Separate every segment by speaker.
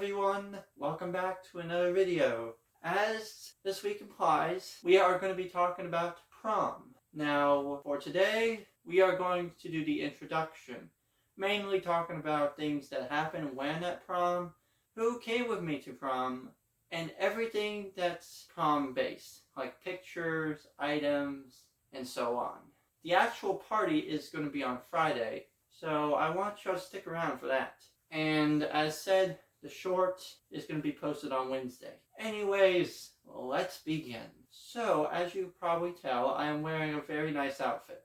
Speaker 1: everyone, welcome back to another video. As this week implies, we are going to be talking about prom. Now, for today, we are going to do the introduction, mainly talking about things that happened when at prom, who came with me to prom, and everything that's prom based, like pictures, items, and so on. The actual party is going to be on Friday, so I want you to stick around for that. And as said, the short is going to be posted on Wednesday. Anyways, let's begin. So, as you probably tell, I am wearing a very nice outfit.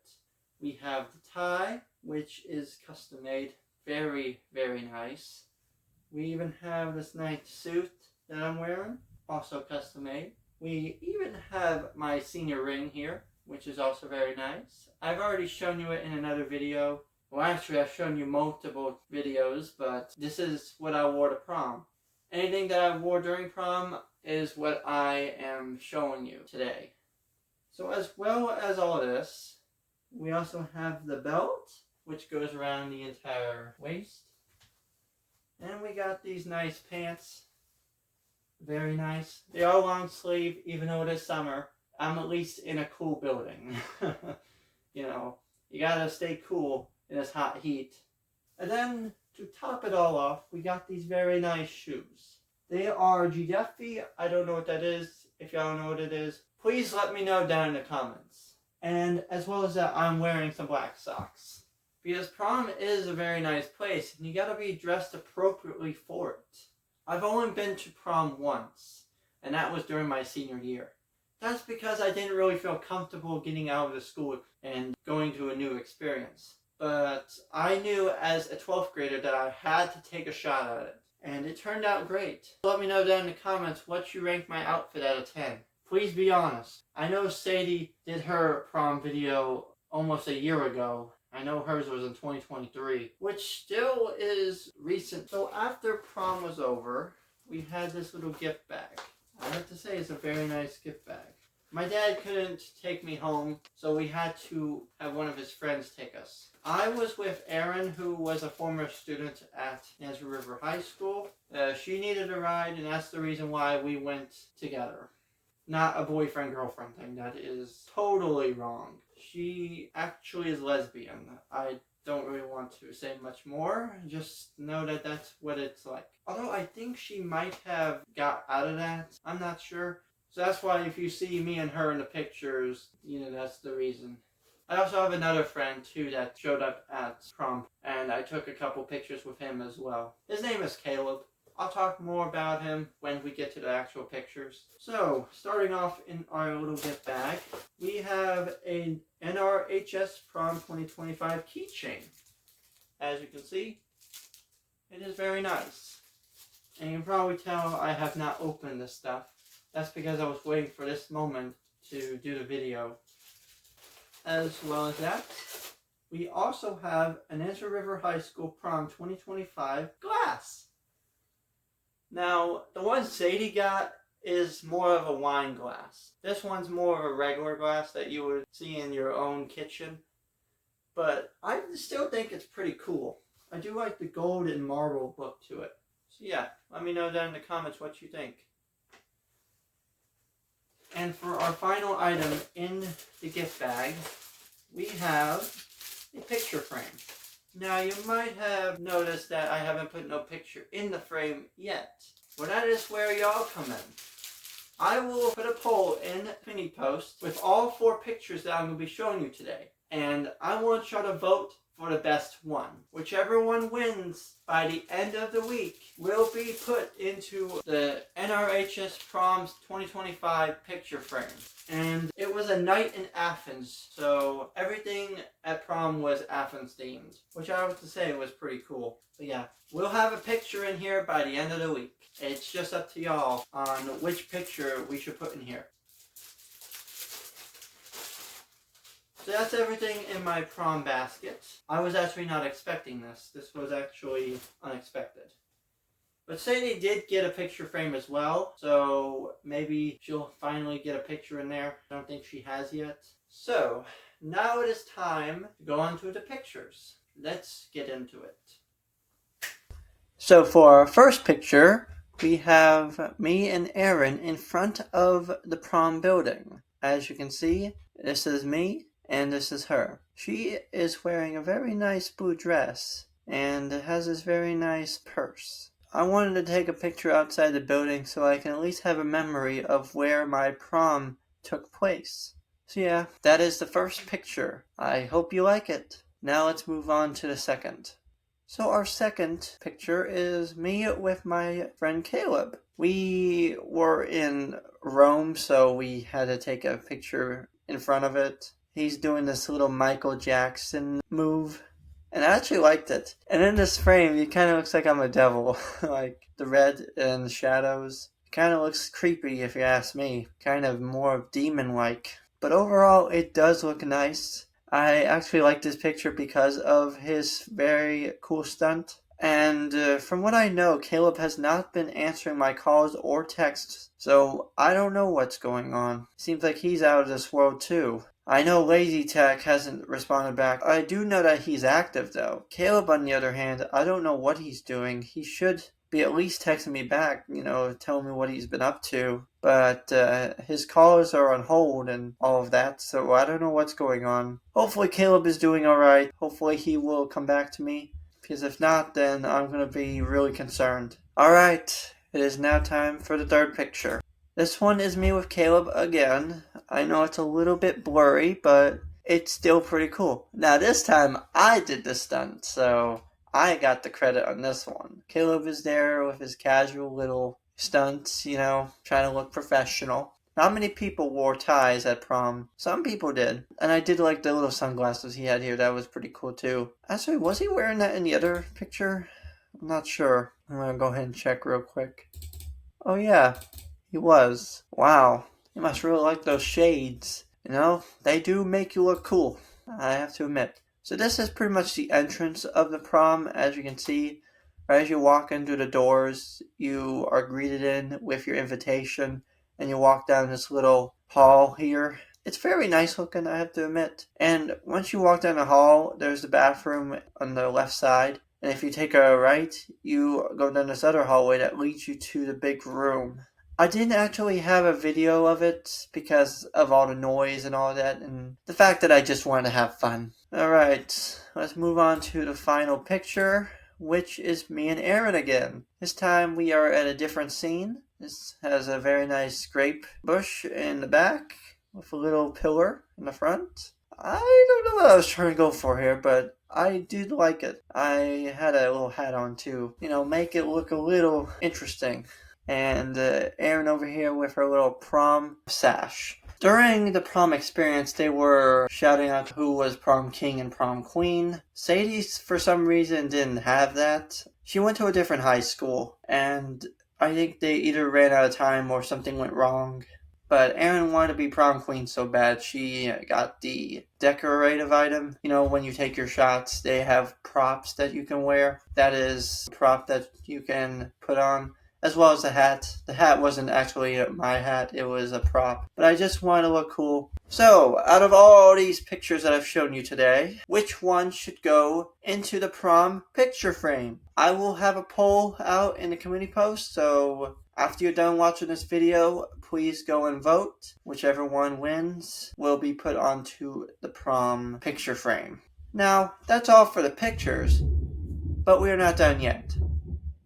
Speaker 1: We have the tie, which is custom made. Very, very nice. We even have this nice suit that I'm wearing, also custom made. We even have my senior ring here, which is also very nice. I've already shown you it in another video. Well, actually, I've shown you multiple videos, but this is what I wore to prom. Anything that I wore during prom is what I am showing you today. So as well as all this, we also have the belt, which goes around the entire waist. And we got these nice pants. Very nice. They are long sleeve, even though it is summer. I'm at least in a cool building. You know, you gotta stay cool in this hot heat. And then, to top it all off, we got these very nice shoes. They are GDFI. I don't know what that is. If y'all know what it is, please let me know down in the comments. And as well as that, I'm wearing some black socks. Because prom is a very nice place, and you gotta be dressed appropriately for it. I've only been to prom once, and that was during my senior year. That's because I didn't really feel comfortable getting out of the school and going to a new experience. But I knew as a 12th grader that I had to take a shot at it. And it turned out great. Let me know down in the comments what you rank my outfit out of 10. Please be honest. I know Sadie did her prom video almost a year ago. I know hers was in 2023, which still is recent. So after prom was over, we had this little gift bag. I have to say it's a very nice gift bag. My dad couldn't take me home, so we had to have one of his friends take us. I was with Erin, who was a former student at Nazareth River High School. She needed a ride, and that's the reason why we went together. Not a boyfriend-girlfriend thing. That is totally wrong. She actually is lesbian. I don't really want to say much more. Just know that that's what it's like. Although I think she might have got out of that. I'm not sure. So that's why if you see me and her in the pictures, you know, that's the reason. I also have another friend too that showed up at prom, and I took a couple pictures with him as well. His name is Kaleb. I'll talk more about him when we get to the actual pictures. So, starting off in our little gift bag, we have an NRHS Prom 2025 keychain. As you can see, it is very nice. And you can probably tell I have not opened this stuff. That's because I was waiting for this moment to do the video. As well as that, we also have an Nazareth River High School Prom 2025 glass. Now, the one Sadie got is more of a wine glass. This one's more of a regular glass that you would see in your own kitchen. But I still think it's pretty cool. I do like the gold and marble look to it. So yeah, let me know down in the comments what you think. And for our final item in the gift bag, we have a picture frame. Now, you might have noticed that I haven't put no picture in the frame yet. Well, that is where y'all come in. I will put a poll in the mini post with all 4 pictures that I'm going to be showing you today. And I want y'all to vote for the best one. Whichever one wins by the end of the week will be put into the NRHS Prom's 2025 picture frame. And it was a night in Athens, so everything at prom was Athens themed, which I have to say was pretty cool. But yeah, we'll have a picture in here by the end of the week. It's just up to y'all on which picture we should put in here. So that's everything in my prom basket. I was actually not expecting this. This was actually unexpected. But Sadie did get a picture frame as well, so maybe she'll finally get a picture in there. I don't think she has yet. So, now it is time to go on to the pictures. Let's get into it. So for our first picture, we have me and Aaron in front of the prom building. As you can see, this is me and this is her. She is wearing a very nice blue dress and has this very nice purse. I wanted to take a picture outside the building so I can at least have a memory of where my prom took place. So yeah, that is the first picture. I hope you like it. Now let's move on to the second. So our second picture is me with my friend Kaleb. We were in Rome, so we had to take a picture in front of it. He's doing this little Michael Jackson move, and I actually liked it. And in this frame, it kind of looks like I'm a devil, like the red and the shadows. It kind of looks creepy if you ask me, kind of more demon-like. But overall, it does look nice. I actually like this picture because of his very cool stunt. And from what I know, Kaleb has not been answering my calls or texts, so I don't know what's going on. Seems like he's out of this world too. I know Lazy Tech hasn't responded back. I do know that he's active though. Kaleb, on the other hand, I don't know what he's doing. He should be at least texting me back, telling me what he's been up to. But his callers are on hold and all of that, so I don't know what's going on. Hopefully Kaleb is doing alright. Hopefully he will come back to me, because if not, then I'm going to be really concerned. Alright, it is now time for the third picture. This one is me with Kaleb again. I know it's a little bit blurry, but it's still pretty cool. Now this time, I did the stunt, so I got the credit on this one. Kaleb is there with his casual little stunts, trying to look professional. Not many people wore ties at prom. Some people did. And I did like the little sunglasses he had here. That was pretty cool too. Actually, was he wearing that in the other picture? I'm not sure. I'm going to go ahead and check real quick. Oh yeah, he was. Wow. You must really like those shades. They do make you look cool, I have to admit. So this is pretty much the entrance of the prom, as you can see. Right as you walk in through the doors, you are greeted in with your invitation, and you walk down this little hall here. It's very nice looking, I have to admit. And once you walk down the hall, there's the bathroom on the left side. And if you take a right, you go down this other hallway that leads you to the big room. I didn't actually have a video of it because of all the noise and all that, and the fact that I just wanted to have fun. Alright, let's move on to the final picture, which is me and Aaron again. This time we are at a different scene. This has a very nice grape bush in the back with a little pillar in the front. I don't know what I was trying to go for here, but I did like it. I had a little hat on too. Make it look a little interesting. And Aaron over here with her little prom sash. During the prom experience, they were shouting out who was prom king and prom queen. Sadie, for some reason, didn't have that. She went to a different high school, and I think they either ran out of time or something went wrong. But Aaron wanted to be prom queen so bad, she got the decorative item. When you take your shots, they have props that you can wear. That is a prop that you can put on, as well as the hat. The hat wasn't actually my hat, it was a prop. But I just wanted to look cool. So, out of all these pictures that I've shown you today, which one should go into the prom picture frame? I will have a poll out in the community post, so after you're done watching this video, please go and vote. Whichever one wins will be put onto the prom picture frame. Now, that's all for the pictures, but we're not done yet.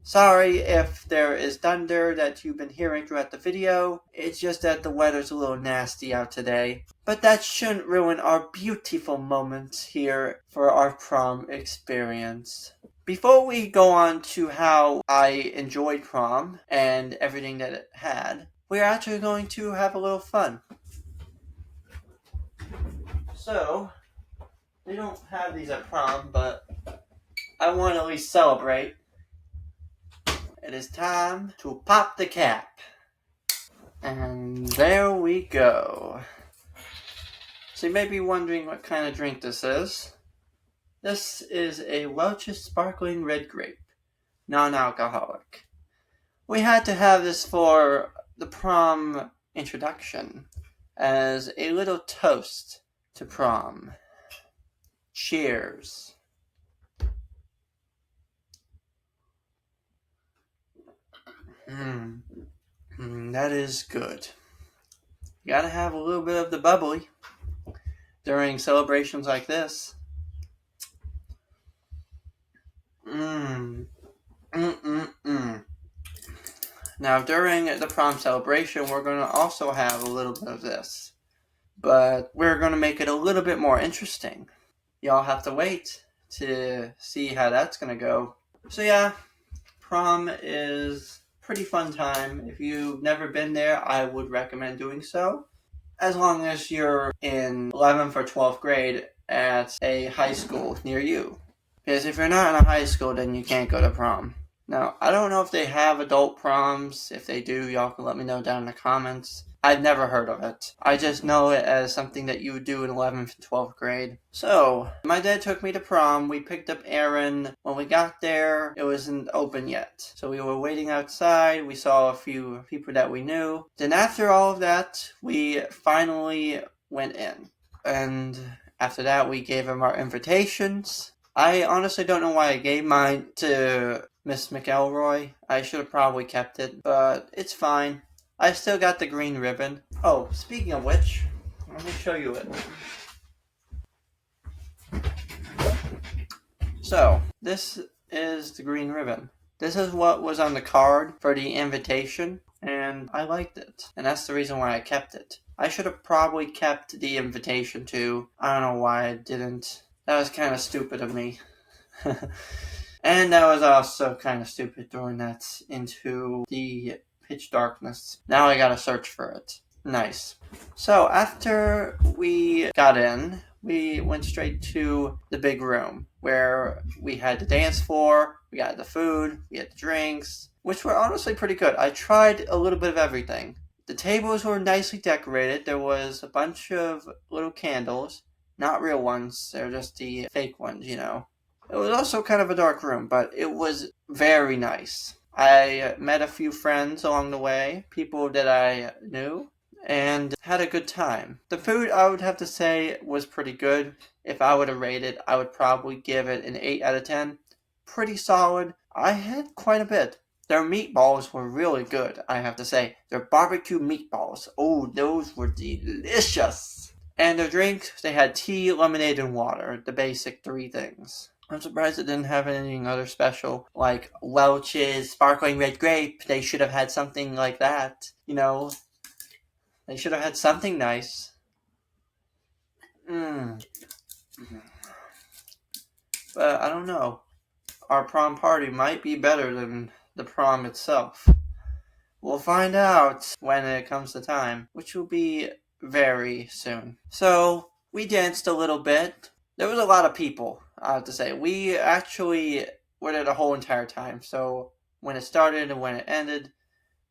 Speaker 1: Sorry if there is thunder that you've been hearing throughout the video. It's just that the weather's a little nasty out today. But that shouldn't ruin our beautiful moments here for our prom experience. Before we go on to how I enjoyed prom and everything that it had, we're actually going to have a little fun. So, they don't have these at prom, but I want to at least celebrate. It is time to pop the cap. And there we go. So you may be wondering what kind of drink this is. This is a Welch's Sparkling Red Grape, non-alcoholic. We had to have this for the prom introduction as a little toast to prom. Cheers. That is good. You gotta have a little bit of the bubbly during celebrations like this. Now, during the prom celebration, we're going to also have a little bit of this. But we're going to make it a little bit more interesting. Y'all have to wait to see how that's going to go. So yeah, prom is a pretty fun time. If you've never been there, I would recommend doing so. As long as you're in 11th or 12th grade at a high school near you. Because if you're not in a high school, then you can't go to prom. Now, I don't know if they have adult proms. If they do, y'all can let me know down in the comments. I've never heard of it. I just know it as something that you would do in 11th and 12th grade. So, my dad took me to prom. We picked up Aaron. When we got there, it wasn't open yet. So we were waiting outside. We saw a few people that we knew. Then after all of that, we finally went in. And after that, we gave him our invitations. I honestly don't know why I gave mine to Miss McElroy. I should have probably kept it, but it's fine. I still got the green ribbon. Oh, speaking of which, let me show you it. So, this is the green ribbon. This is what was on the card for the invitation, and I liked it. And that's the reason why I kept it. I should have probably kept the invitation too. I don't know why I didn't. That was kind of stupid of me. And that was also kind of stupid throwing that into the pitch darkness. Now I gotta search for it. Nice. So after we got in, we went straight to the big room where we had the dance floor, we got the food, we had the drinks, which were honestly pretty good. I tried a little bit of everything. The tables were nicely decorated. There was a bunch of little candles. Not real ones, they're just the fake ones, you know. It was also kind of a dark room, but it was very nice. I met a few friends along the way, people that I knew, and had a good time. The food, I would have to say, was pretty good. If I were to rate it, I would probably give it an 8 out of 10. Pretty solid. I had quite a bit. Their meatballs were really good, I have to say. Their barbecue meatballs, oh, those were delicious. And their drinks, they had tea, lemonade, and water, the basic 3 things. I'm surprised it didn't have anything other special, like Welch's Sparkling Red Grape. They should have had something like that, you know. They should have had something nice. But I don't know. Our prom party might be better than the prom itself. We'll find out when it comes to time, which will be very soon. So, we danced a little bit. There was a lot of people, I have to say. We actually were there the whole entire time. So, when it started and when it ended,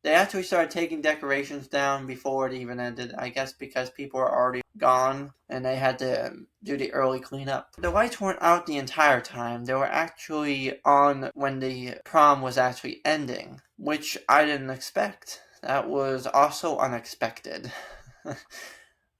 Speaker 1: they actually started taking decorations down before it even ended. I guess because people were already gone and they had to do the early cleanup. The lights weren't out the entire time. They were actually on when the prom was actually ending, which I didn't expect. That was also unexpected.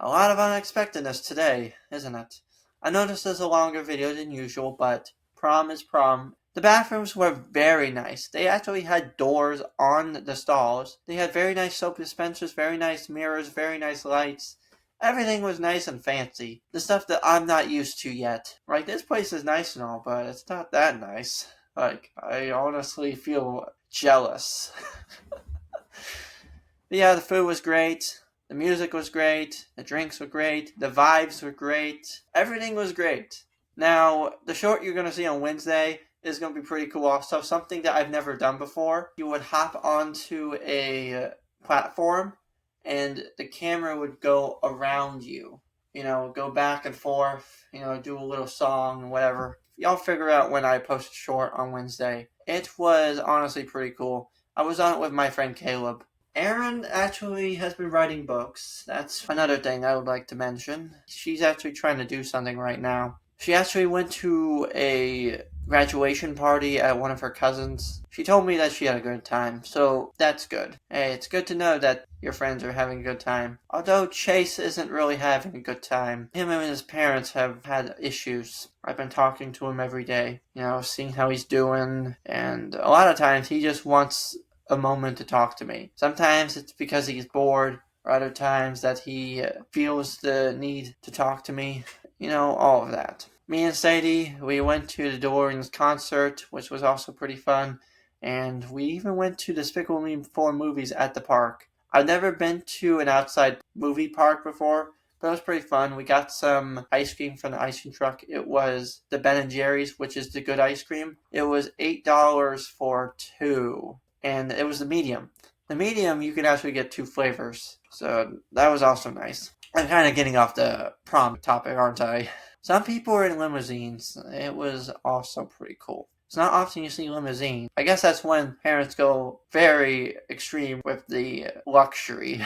Speaker 1: A lot of unexpectedness today, isn't it? I know this is a longer video than usual, but prom is prom. The bathrooms were very nice. They actually had doors on the stalls. They had very nice soap dispensers, very nice mirrors, very nice lights. Everything was nice and fancy. The stuff that I'm not used to yet. Like, this place is nice and all, but it's not that nice. Like, I honestly feel jealous. But yeah, the food was great. The music was great. The drinks were great. The vibes were great. Everything was great. Now, the short you're going to see on Wednesday is going to be pretty cool also. Something that I've never done before. You would hop onto a platform and the camera would go around you. You know, go back and forth. You know, do a little song, whatever. Y'all figure out when I post a short on Wednesday. It was honestly pretty cool. I was on it with my friend Kaleb. Aron actually has been writing books. That's another thing I would like to mention. She's actually trying to do something right now. She actually went to a graduation party at one of her cousins. She told me that she had a good time, so that's good. Hey, it's good to know that your friends are having a good time. Although Chase isn't really having a good time. Him and his parents have had issues. I've been talking to him every day, you know, seeing how he's doing, and a lot of times he just wants a moment to talk to me. Sometimes it's because he's bored, or other times that he feels the need to talk to me. You know, all of that. Me and Sadie, we went to the DeLorean's concert, which was also pretty fun. And we even went to Despicable Me 4 movies at the park. I've never been to an outside movie park before, but it was pretty fun. We got some ice cream from the ice cream truck. It was the Ben & Jerry's, which is the good ice cream. It was $8 for 2, and it was the medium. The medium, you can actually get 2 flavors, so that was also nice. I'm kind of getting off the prom topic, aren't I? Some people were in limousines. It was also pretty cool. It's not often you see limousine. I guess that's when parents go very extreme with the luxury.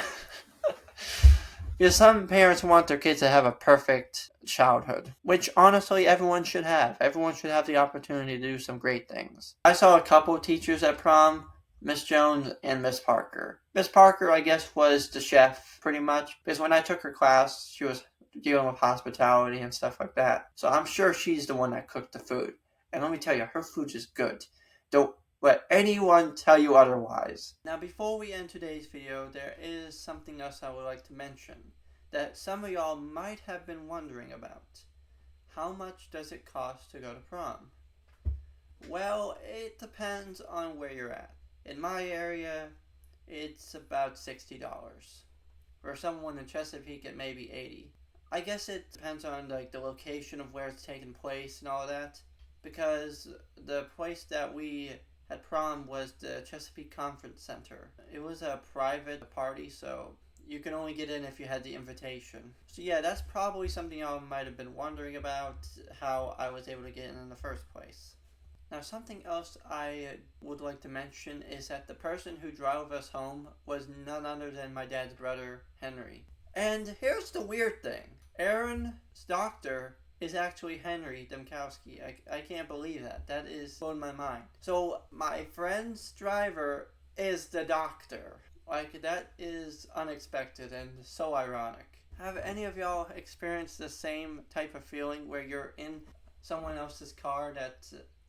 Speaker 1: Because some parents want their kids to have a perfect childhood, which honestly everyone should have. Everyone should have the opportunity to do some great things. I saw a couple of teachers at prom, Miss Jones and Miss Parker. Miss Parker, I guess, was the chef, pretty much, because when I took her class, she was dealing with hospitality and stuff like that. So I'm sure she's the one that cooked the food. And let me tell you, her food is good. Don't let anyone tell you otherwise. Now, before we end today's video, there is something else I would like to mention that some of y'all might have been wondering about. How much does it cost to go to prom? Well, it depends on where you're at. In my area, it's about $60. For someone in Chesapeake, it may be $80. I guess it depends on the location of where it's taking place and all that. Because the place that we had prom was the Chesapeake Conference Center. It was a private party, so you can only get in if you had the invitation. So yeah, that's probably something y'all might have been wondering about, how I was able to get in the first place. Now, something else I would like to mention is that the person who drove us home was none other than my dad's brother, Henry. And here's the weird thing. Aaron's doctor is actually Henry Demkowski. I can't believe that. That is blowing my mind. So my friend's driver is the doctor. That is unexpected and so ironic. Have any of y'all experienced the same type of feeling where you're in someone else's car that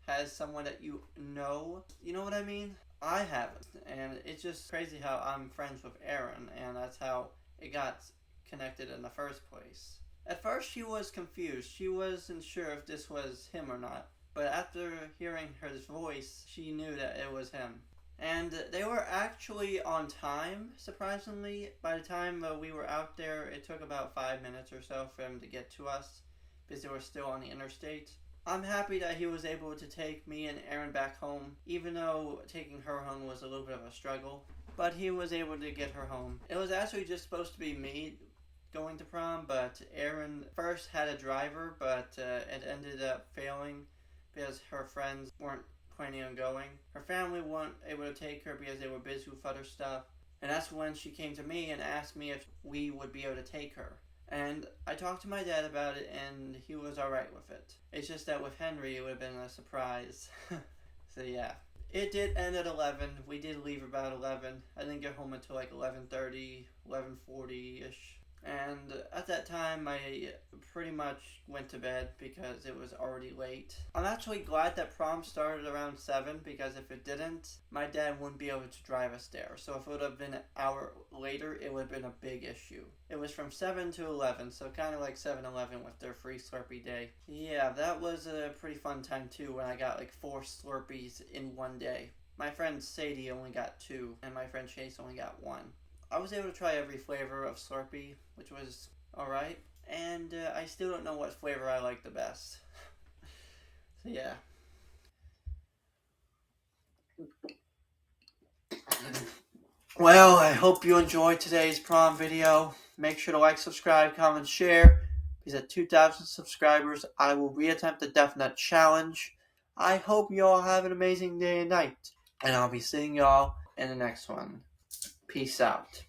Speaker 1: has someone that you know? You know what I mean? I haven't. And it's just crazy how I'm friends with Aaron, and that's how it got connected in the first place. At first she was confused. She wasn't sure if this was him or not. But after hearing his voice, she knew that it was him. And they were actually on time, surprisingly. By the time we were out there, it took about 5 minutes or so for him to get to us, because they were still on the interstate. I'm happy that he was able to take me and Aaron back home, even though taking her home was a little bit of a struggle. But he was able to get her home. It was actually just supposed to be me going to prom, but Erin first had a driver, but it ended up failing because her friends weren't planning on going. Her family weren't able to take her because they were busy with other stuff, and that's when she came to me and asked me if we would be able to take her. And I talked to my dad about it, and he was alright with it. It's just that with Henry, it would have been a surprise. So yeah. It did end at 11. We did leave about 11. I didn't get home until like 11:30, 11:40-ish. And at that time, I pretty much went to bed because it was already late. I'm actually glad that prom started around 7, because if it didn't, my dad wouldn't be able to drive us there. So if it would have been an hour later, it would have been a big issue. It was from 7 to 11, so kind of like 7-Eleven with their free Slurpee day. Yeah, that was a pretty fun time too, when I got like 4 Slurpees in one day. My friend Sadie only got 2, and my friend Chase only got 1. I was able to try every flavor of Slurpee, which was alright, and I still don't know what flavor I like the best. So yeah. Well, I hope you enjoyed today's prom video. Make sure to like, subscribe, comment, share, because at 2,000 subscribers, I will reattempt the Death Nut Challenge. I hope you all have an amazing day and night, and I'll be seeing y'all in the next one. Peace out.